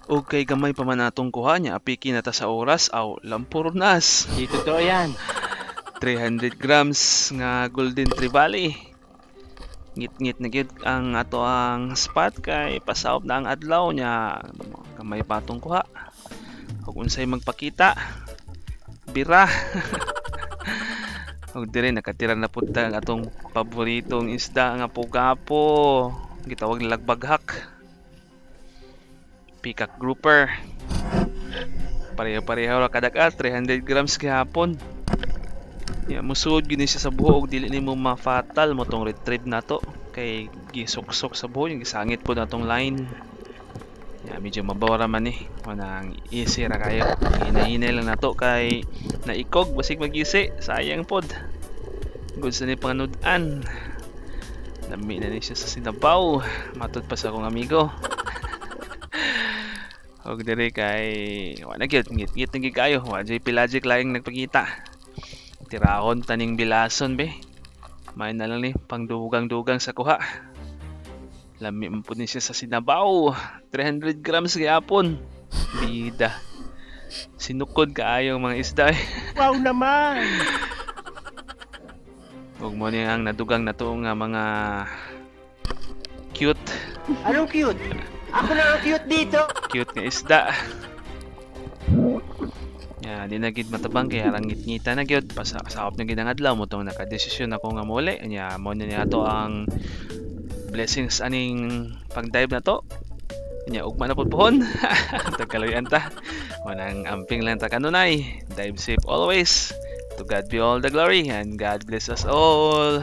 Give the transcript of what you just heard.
O kay gamay pa man natong kuha niya, apiki na ta sa oras, aw lampurnas. Di totoo yan. 300 grams nga golden trevally. Ngit-ngit na gyud ang ato ang spot kay pasaop na ang adlaw niya. Gamay pa atong kuha. Ug unsay magpakita, bira. Ug dire nakatira na pud ta ang atong paboritong isda nga pugapo. Gitawag nilang baghak. Peacock grouper. Pareho-pareho ra kada 300 grams gihapon. Ya, musuod gini siya sa buho ug dili nimo ma-fatal mo tong retrieve nato kay gisuksok sa buho yung gisangit po natong line. Ya, medyo mabawra man manang easy ra kayo. Hinahinay lang nato kay naikog basig magisi, sayang pod. Good sa ni panganud-an. Lami na ni siya sa sinabaw. Matod pa sa akong amigo. Og dire kay wala gyud ngit-ngit na gyud kayo, wa jay pelagic laing nagpakita. Tirahon taning bilason be. May na lang ni pangdugang-dugang sa kuha. Lami man pud ni siya sa sinabaw. 300 grams gyapon. Bida. Sinukod kaayo mga isda. Wow naman! Ug mo ni ang nadugang nato nga mga cute Anong cute? Ako na ang cute dito! cute nga isda. Ya, di na gid matabang kay harang ngit-ngita na gyud pasakop na gid ang adlaw mo tong nakadesisyon ako nga muli. Nya mo na ato ang blessings aning pag-dive na to. Nya ugma na pud pohon. Tagkaloyan ta. Wanang amping lang ta kanunay. Dive safe always. To God be all the glory and God bless us all.